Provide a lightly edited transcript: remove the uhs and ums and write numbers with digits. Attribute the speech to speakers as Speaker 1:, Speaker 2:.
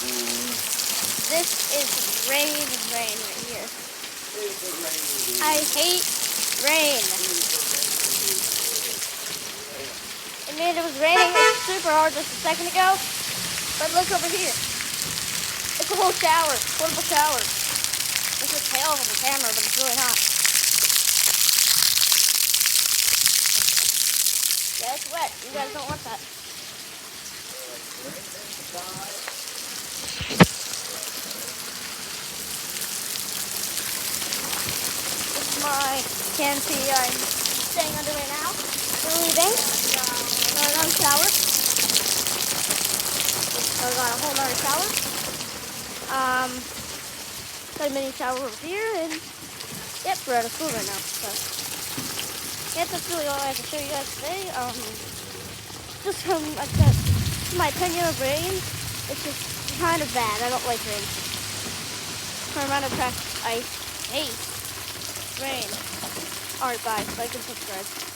Speaker 1: This is rain right here. I hate rain. I mean, it was raining super hard just a second ago, but look over here. It's a whole shower, portable shower. This is pale on the camera, but it's really hot. Yeah, it's wet. You guys don't want that. This is my canopy I'm staying under right now. We're leaving. Another shower. So I got a whole nother shower. Got a mini shower over here, and yep, we're out of school right now. So yeah, that's really all I have to show you guys today. Just my opinion of rain, it's just kind of bad. I don't like rain. My amount of I hate rain. Alright, bye. Like and subscribe.